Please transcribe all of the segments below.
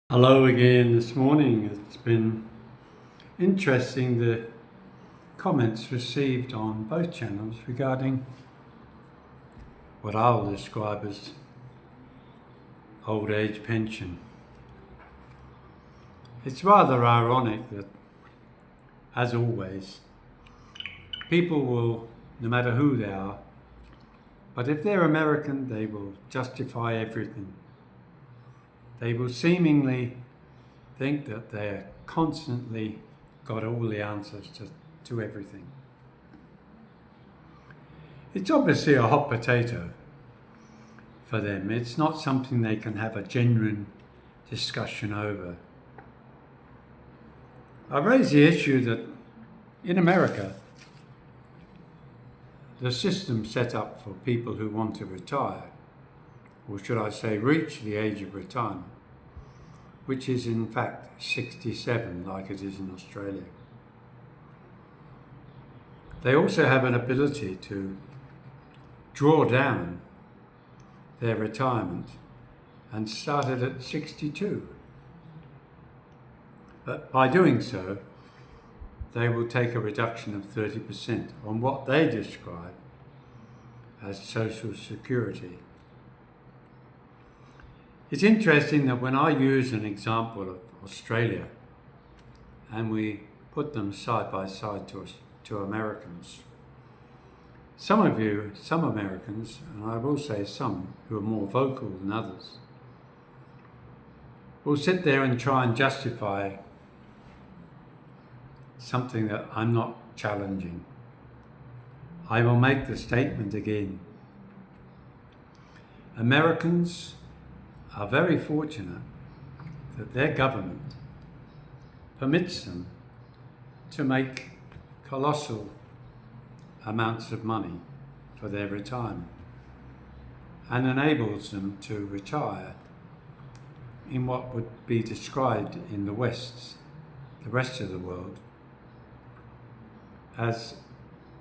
Hello again this morning. It's been interesting the comments received on both channels regarding what I'll describe as old age pension. It's rather ironic that, as always, people will, no matter who they are, but if they're American, they will justify everything. They will seemingly think that they're constantly got all the answers to everything. It's obviously a hot potato for them. It's not something they can have a genuine discussion over. I raise the issue that in America, the system set up for people who want to retire, or should I say reach the age of retirement, which is in fact 67 like it is in Australia. They also have an ability to draw down their retirement and start it at 62. But by doing so, they will take a reduction of 30% on what they describe as Social Security. It's interesting that when I use an example of Australia and we put them side by side to Americans, some Americans, and I will say some who are more vocal than others, will sit there and try and justify something that I'm not challenging. I will make the statement again. Americans are very fortunate that their government permits them to make colossal amounts of money for their retirement and enables them to retire in what would be described in the rest of the world, as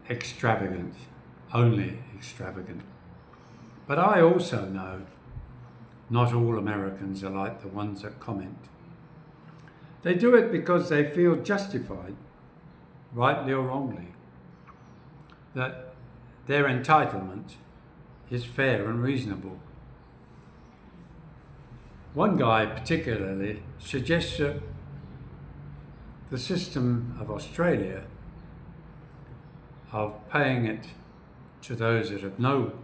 extravagant, only extravagant. But I also know not all Americans are like the ones that comment. They do it because they feel justified, rightly or wrongly, that their entitlement is fair and reasonable. One guy particularly suggests that the system of Australia of paying it to those that have no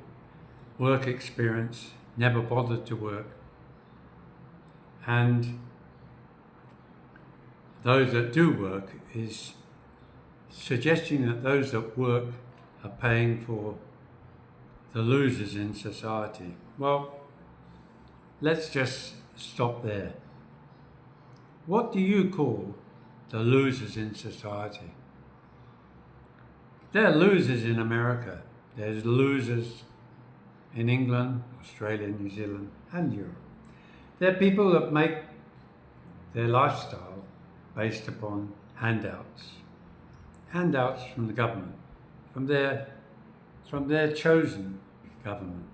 work experience, never bothered to work, and those that do work, is suggesting that those that work are paying for the losers in society. Well, let's just stop there. What do you call the losers in society? There are losers in America. There's losers in England, Australia, New Zealand, and Europe. They're people that make their lifestyle based upon handouts from the government, from their chosen government.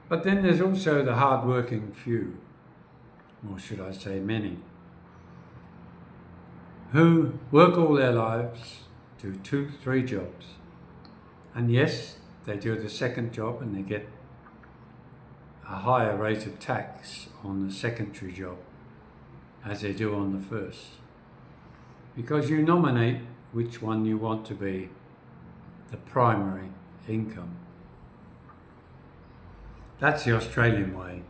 But then there's also the hard-working few, or should I say many, who work all their lives, do 2-3 jobs, and yes, they do the second job and they get a higher rate of tax on the secondary job as they do on the first, because you nominate which one you want to be the primary income. That's the Australian way.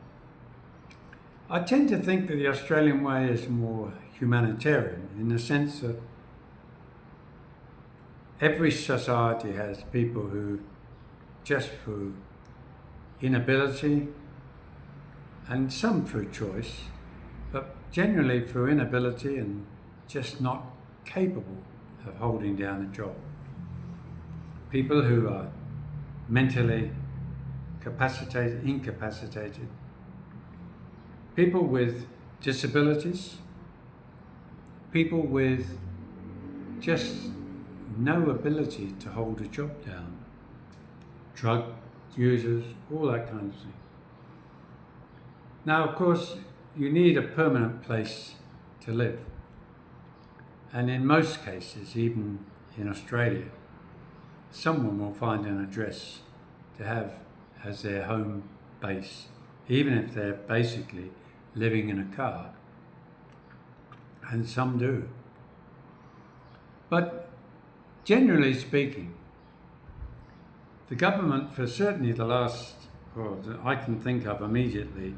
I tend to think that the Australian way is more humanitarian, in the sense that every society has people who, just through inability and some through choice, but generally through inability and just not capable of holding down a job. People who are mentally incapacitated, people with disabilities, people with just no ability to hold a job down, drug users, all that kind of thing. Now, of course, you need a permanent place to live. And in most cases, even in Australia, someone will find an address to have as their home base, even if they're basically living in a car. And some do. But generally speaking, the government, for certainly the last, well, I can think of immediately,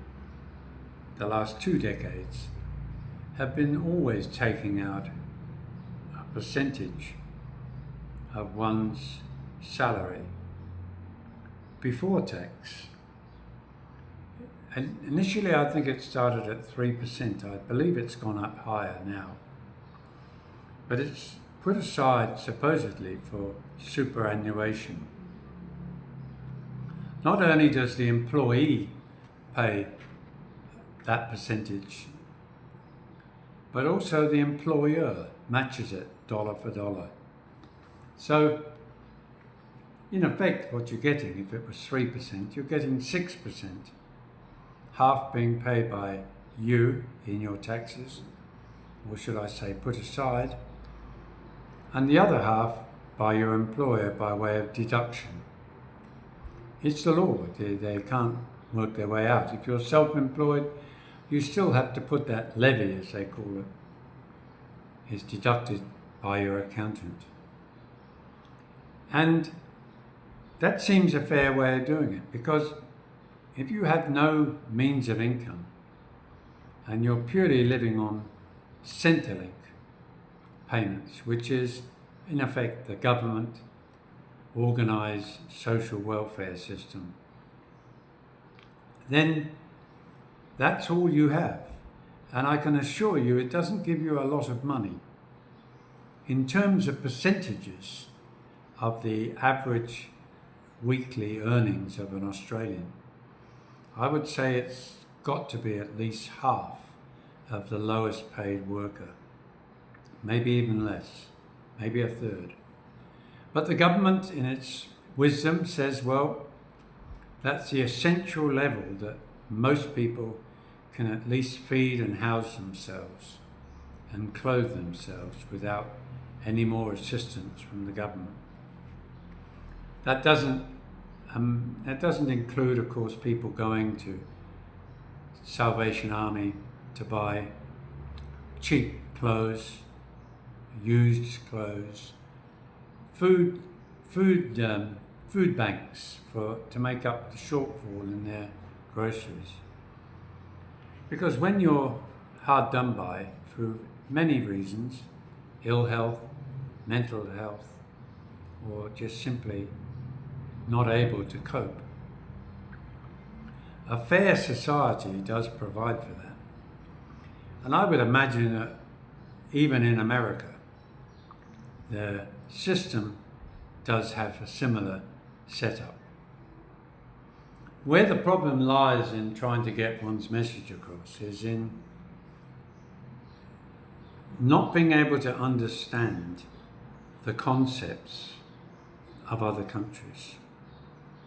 the last 2 decades, have been always taking out a percentage of one's salary before tax. And initially, I think it started at 3%. I believe it's gone up higher now. But it's put aside supposedly for superannuation. Not only does the employee pay that percentage, but also the employer matches it dollar for dollar. So, in effect, what you're getting, if it was 3%, you're getting 6%, half being paid by you in your taxes, or should I say put aside, and the other half by your employer by way of deduction. It's the law. They can't work their way out. If you're self-employed, you still have to put that levy, as they call it, is deducted by your accountant. And that seems a fair way of doing it, because if you have no means of income and you're purely living on Centrelink payments, which is in effect the government organised social welfare system, then that's all you have. And I can assure you it doesn't give you a lot of money. In terms of percentages of the average weekly earnings of an Australian, I would say it's got to be at least half of the lowest paid worker, maybe even less, maybe a third. But the government, in its wisdom, says, well, that's the essential level that most people can at least feed and house themselves and clothe themselves without any more assistance from the government. That doesn't include, of course, people going to Salvation Army to buy cheap clothes, used clothes, food banks to make up the shortfall in their groceries. Because when you're hard done by through many reasons, ill health, mental health, or just simply not able to cope, a fair society does provide for that. And I would imagine that even in America, the system does have a similar setup. Where the problem lies in trying to get one's message across is in not being able to understand the concepts of other countries.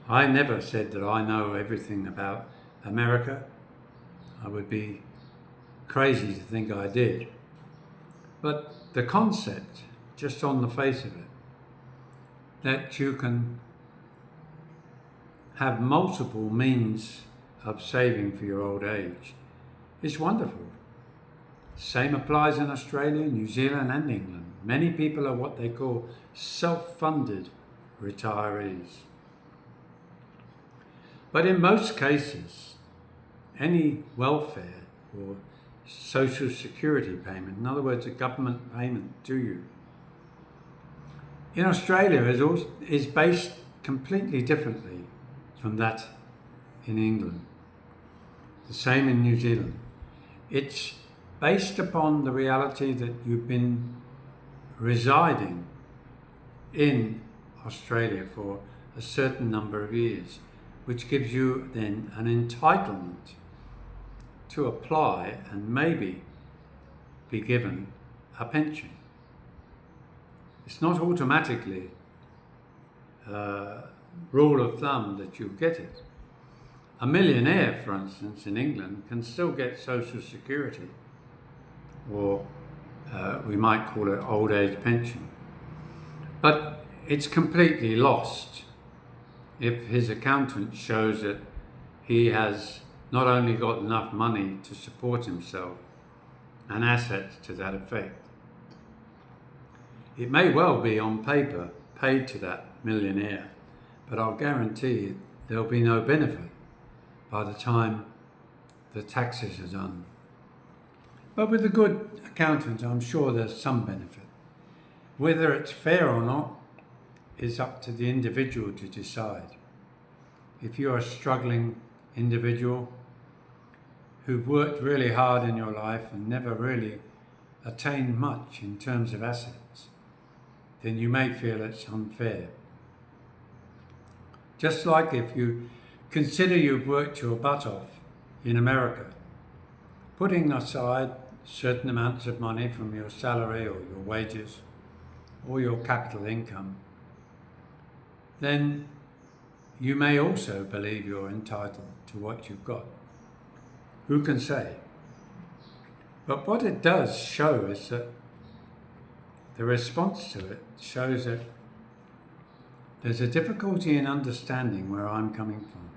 I never said that I know everything about America. I would be crazy to think I did. But the concept, just on the face of it, that you can have multiple means of saving for your old age is wonderful. Same applies in Australia, New Zealand and England. Many people are what they call self-funded retirees. But in most cases, any welfare or social security payment, in other words, a government payment to you, in Australia is based completely differently from that in England. The same in New Zealand. It's based upon the reality that you've been residing in Australia for a certain number of years, which gives you then an entitlement to apply and maybe be given a pension. It's not automatically rule of thumb that you get it. A millionaire, for instance, in England can still get Social Security, or we might call it old age pension. But it's completely lost if his accountant shows that he has not only got enough money to support himself and assets to that effect. It may well be on paper paid to that millionaire, but I'll guarantee you there'll be no benefit by the time the taxes are done. But with a good accountant, I'm sure there's some benefit. Whether it's fair or not is up to the individual to decide. If you're a struggling individual who've worked really hard in your life and never really attained much in terms of assets, then you may feel it's unfair. Just like if you consider you've worked your butt off in America, putting aside certain amounts of money from your salary or your wages or your capital income, then you may also believe you're entitled to what you've got. Who can say? But what it does show is that the response to it shows that there's a difficulty in understanding where I'm coming from.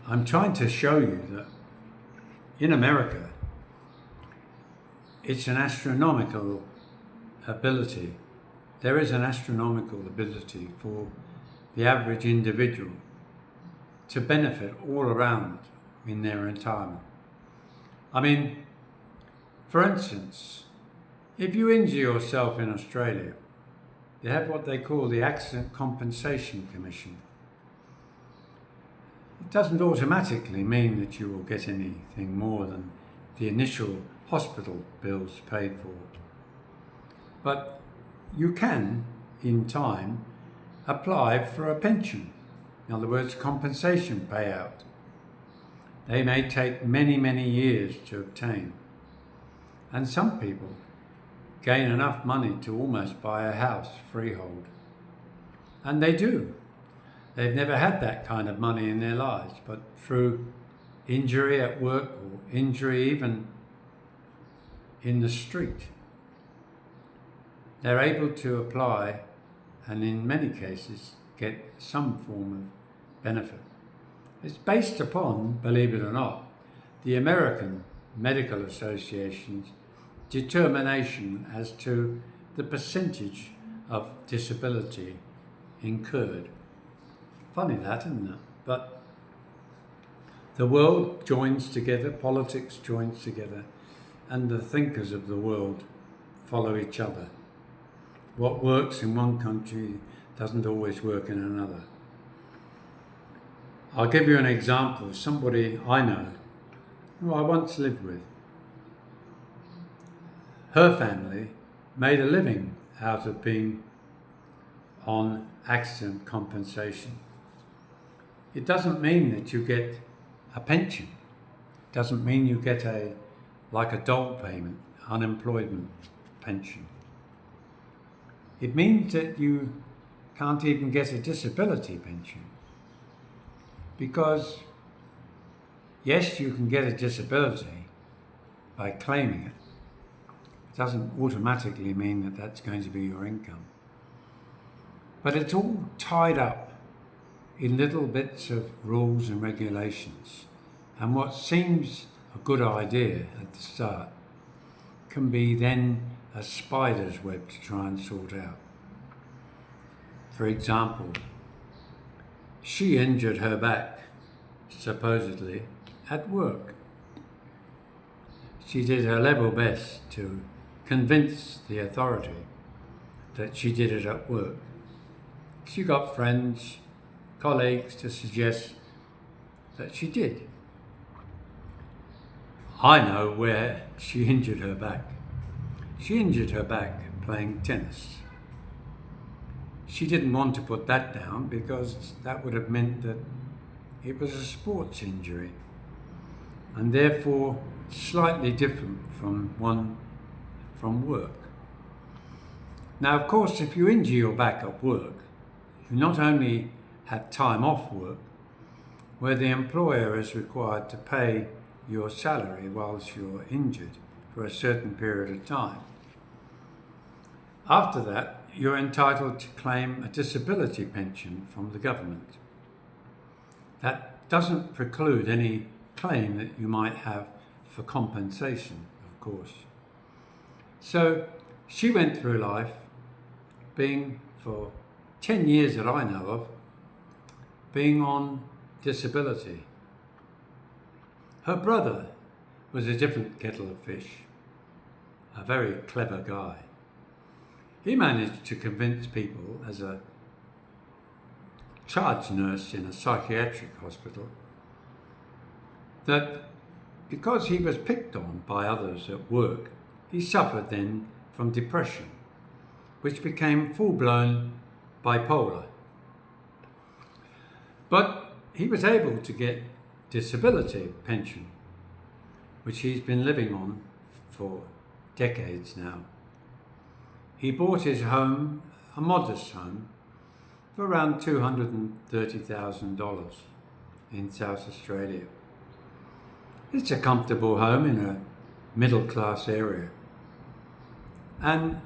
I'm trying to show you that in America, it's an astronomical ability. There is an astronomical ability for the average individual to benefit all around in their retirement. I mean, for instance, if you injure yourself in Australia, they have what they call the Accident Compensation Commission. It doesn't automatically mean that you will get anything more than the initial hospital bills paid for. But you can, in time, apply for a pension. In other words, compensation payout. They may take many, many years to obtain. And some people gain enough money to almost buy a house freehold. And they do. They've never had that kind of money in their lives, but through injury at work or injury even in the street, they're able to apply and in many cases get some form of benefit. It's based upon, believe it or not, the American Medical Association's determination as to the percentage of disability incurred. Funny that, isn't it? But the world joins together, politics joins together, and the thinkers of the world follow each other. What works in one country doesn't always work in another. I'll give you an example of somebody I know who I once lived with. Her family made a living out of being on accident compensation. It doesn't mean that you get a pension. It doesn't mean you get like a dole payment, unemployment pension. It means that you can't even get a disability pension. Because, yes, you can get a disability by claiming it. It doesn't automatically mean that that's going to be your income. But it's all tied up in little bits of rules and regulations. And what seems a good idea at the start can be then a spider's web to try and sort out. For example, she injured her back, supposedly, at work. She did her level best to convince the authority that she did it at work. She got friends, colleagues to suggest that she did. I know where she injured her back. She injured her back playing tennis. She didn't want to put that down because that would have meant that it was a sports injury and therefore slightly different from one from work. Now, of course, if you injure your back at work, you not only have time off work, where the employer is required to pay your salary whilst you're injured for a certain period of time. After that, you're entitled to claim a disability pension from the government. That doesn't preclude any claim that you might have for compensation, of course. So she went through life being, for 10 years that I know of, being on disability. Her brother was a different kettle of fish, a very clever guy. He managed to convince people as a charge nurse in a psychiatric hospital that because he was picked on by others at work, he suffered then from depression, which became full-blown bipolar. But he was able to get disability pension, which he's been living on for decades now. He bought his home, a modest home, for around $230,000 in South Australia. It's a comfortable home in a middle-class area. And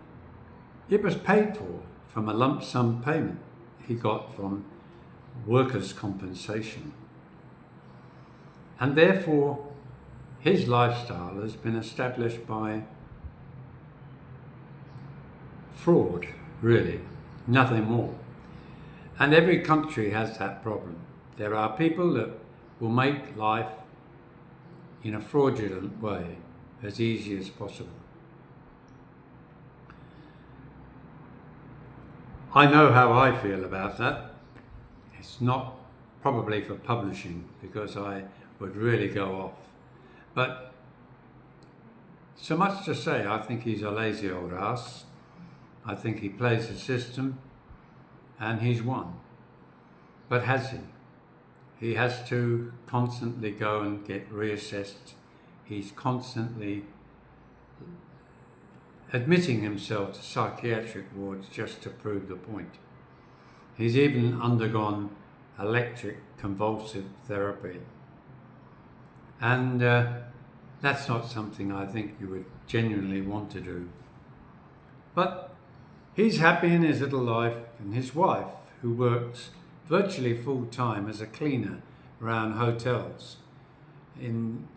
it was paid for from a lump sum payment he got from workers' compensation. And therefore, his lifestyle has been established by fraud, really, nothing more. And every country has that problem. There are people that will make life in a fraudulent way as easy as possible. I know how I feel about that. It's not probably for publishing because I would really go off. But so much to say, I think he's a lazy old ass. I think he plays the system and he's won. But has he? He has to constantly go and get reassessed. He's constantly admitting himself to psychiatric wards just to prove the point. He's even undergone electric convulsive therapy. And that's not something I think you would genuinely want to do. But he's happy in his little life, and his wife, who works virtually full-time as a cleaner around hotels,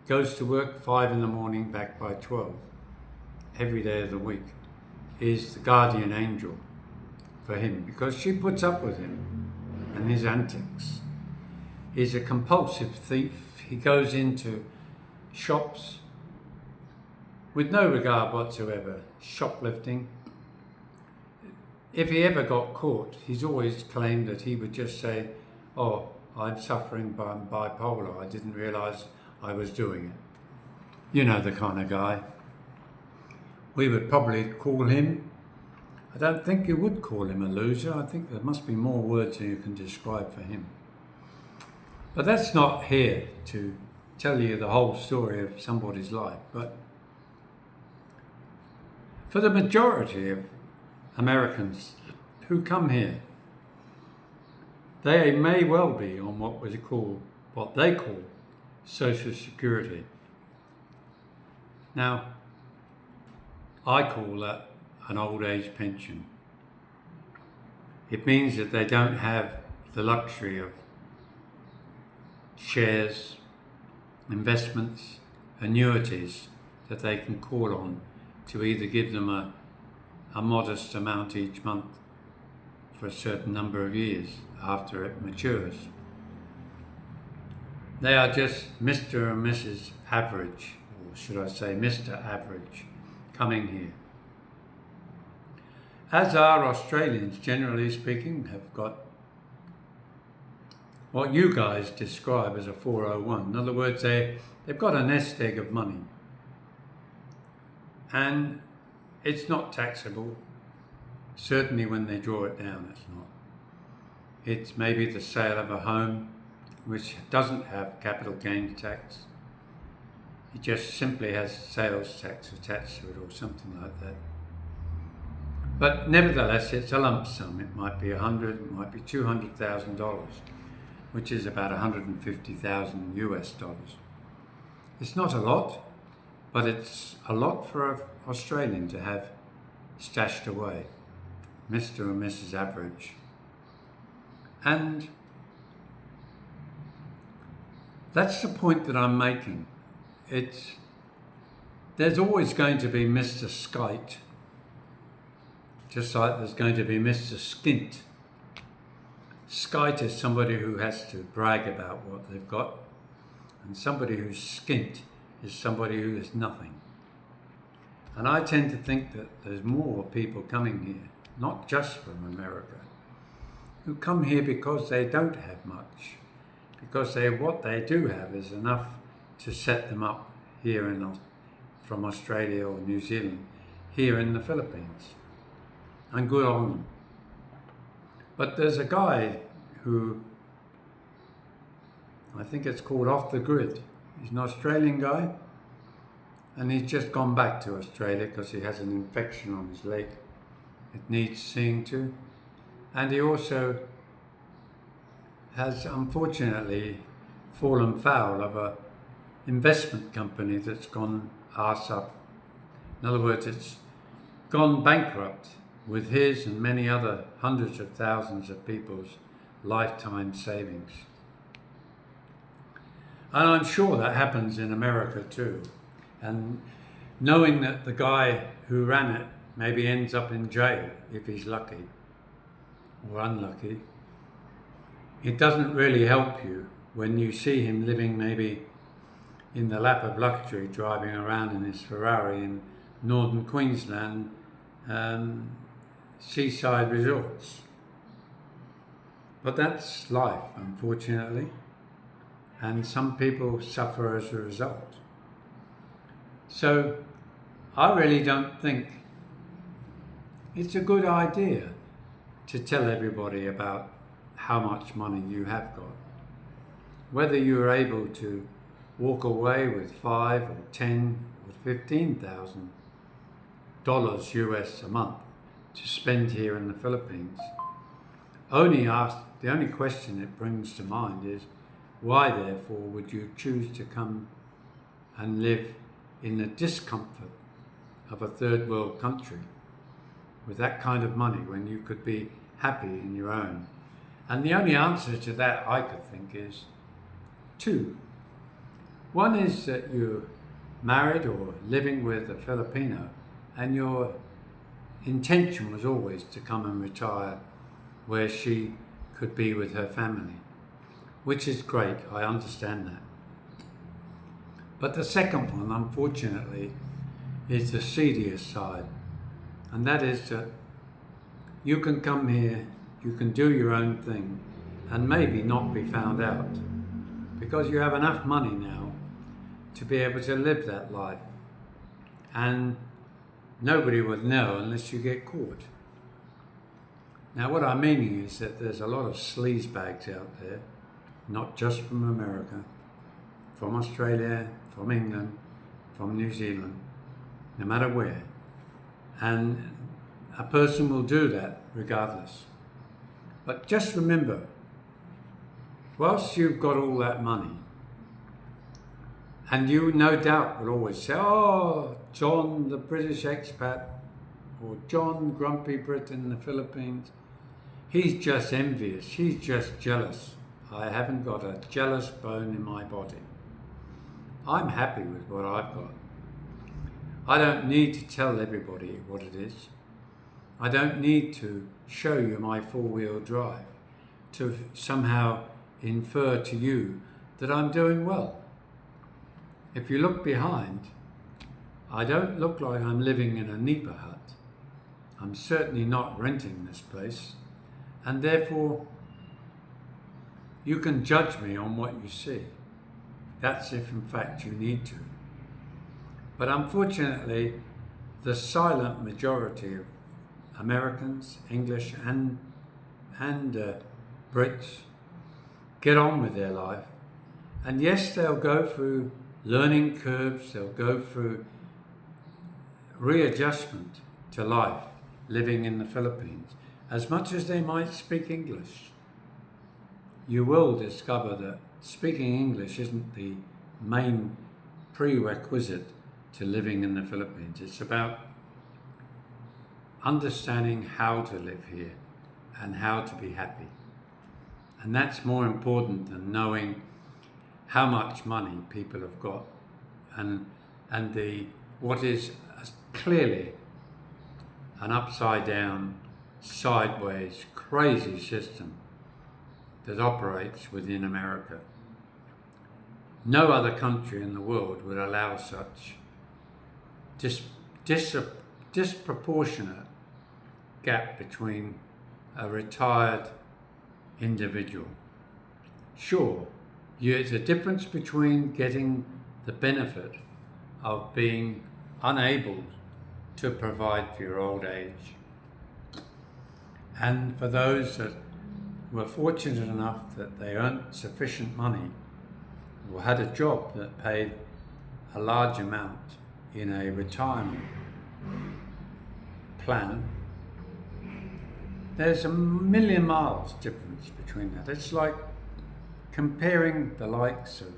goes to work 5 in the morning, back by 12, every day of the week, is the guardian angel for him because she puts up with him and his antics. He's a compulsive thief. He goes into shops with no regard whatsoever, shoplifting. If he ever got caught, he's always claimed that he would just say, "Oh, I'm suffering by bipolar. I didn't realise I was doing it." You know the kind of guy. We would probably call him, I don't think you would call him a loser. I think there must be more words than you can describe for him. But that's not here to tell you the whole story of somebody's life. But for the majority of Americans who come here, they may well be on what they call Social Security. Now, I call that an old age pension. It means that they don't have the luxury of shares, investments, annuities that they can call on to either give them a modest amount each month for a certain number of years after it matures. They are just Mr. and Mrs. Average, or should I say Mr. Average, coming here. As are Australians, generally speaking, have got what you guys describe as a 401. In other words, they've got a nest egg of money. And it's not taxable. Certainly when they draw it down, it's not. It's maybe the sale of a home, which doesn't have capital gains tax. It just simply has sales tax attached to it or something like that. But nevertheless, it's a lump sum. It might be $100,000, it might be $200,000. which is about 150,000 US dollars. It's not a lot, but it's a lot for an Australian to have stashed away, Mr. and Mrs. Average. And that's the point that I'm making. There's always going to be Mr. Skite, just like there's going to be Mr. Skint. Skite is somebody who has to brag about what they've got, and somebody who's skint is somebody who is nothing. And I tend to think that there's more people coming here, not just from America, who come here because they don't have much, because what they do have is enough to set them up here from Australia or New Zealand, here in the Philippines. And good on them. But there's a guy who, I think it's called Off the Grid. He's an Australian guy, and he's just gone back to Australia because he has an infection on his leg. It needs seeing to. And he also has, unfortunately, fallen foul of an investment company that's gone arse up. In other words, it's gone bankrupt with his and many other hundreds of thousands of people's lifetime savings. And I'm sure that happens in America too. And knowing that the guy who ran it maybe ends up in jail if he's lucky or unlucky, it doesn't really help you when you see him living maybe in the lap of luxury, driving around in his Ferrari in northern Queensland seaside resorts. But that's life, unfortunately, and some people suffer as a result. So I really don't think it's a good idea to tell everybody about how much money you have got. Whether you're able to walk away with $5 or $10 or $15,000 US a month to spend here in the Philippines. The only question it brings to mind is, why therefore would you choose to come and live in the discomfort of a third world country with that kind of money when you could be happy in your own? And the only answer to that I could think is two. One is that you're married or living with a Filipino and your intention was always to come and retire where she could be with her family, which is great, I understand that. But the second one, unfortunately, is the seedier side, and that is that you can come here, you can do your own thing, and maybe not be found out, because you have enough money now to be able to live that life, and nobody would know unless you get caught. Now what I'm meaning is that there's a lot of sleazebags out there, not just from America, from Australia, from England, from New Zealand, no matter where. And a person will do that regardless. But just remember, whilst you've got all that money, and you no doubt will always say, oh, John the British expat, or John Grumpy Brit in the Philippines, he's just envious, he's just jealous. I haven't got a jealous bone in my body. I'm happy with what I've got. I don't need to tell everybody what it is. I don't need to show you my four-wheel drive to somehow infer to you that I'm doing well. If you look behind, I don't look like I'm living in a nipa hut. I'm certainly not renting this place, and therefore you can judge me on what you see. That's if in fact you need to. But unfortunately, the silent majority of Americans, English and Brits get on with their life. And yes, they'll go through learning curves, they'll go through readjustment to life living in the Philippines, as much as they might speak English. you will discover that speaking English isn't the main prerequisite to living in the Philippines. It's about understanding how to live here and how to be happy. And that's more important than knowing how much money people have got and what is clearly an upside down, sideways, crazy system that operates within America. No other country in the world would allow such disproportionate gap between a retired individual. Sure, there's a difference between getting the benefit of being unable to provide for your old age, and for those that were fortunate enough that they earned sufficient money or had a job that paid a large amount in a retirement plan. There's a million miles difference between that. It's like comparing the likes of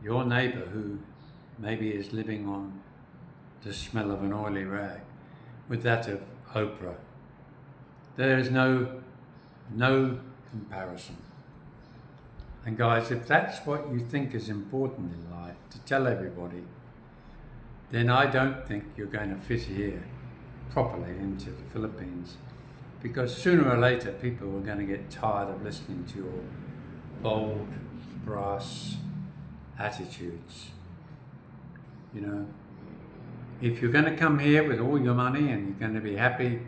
your neighbour who maybe is living on the smell of an oily rag with that of Oprah. There is no comparison. And guys, if that's what you think is important in life, to tell everybody, then I don't think you're going to fit here properly into the Philippines, because sooner or later people are going to get tired of listening to your bold, brass attitudes. You know, if you're going to come here with all your money and you're going to be happy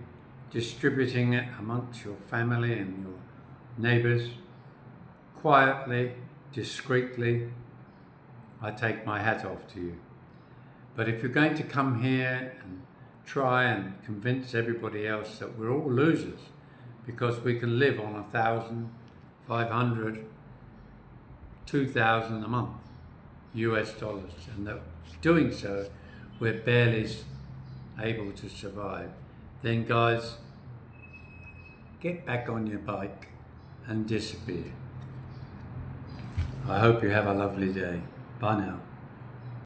distributing it amongst your family and your neighbours, quietly, discreetly, I take my hat off to you. But if you're going to come here and try and convince everybody else that we're all losers because we can live on 1,000, 500, 2,000 a month US dollars, and that doing so we're barely able to survive, then guys, get back on your bike and disappear. I hope you have a lovely day. Bye now.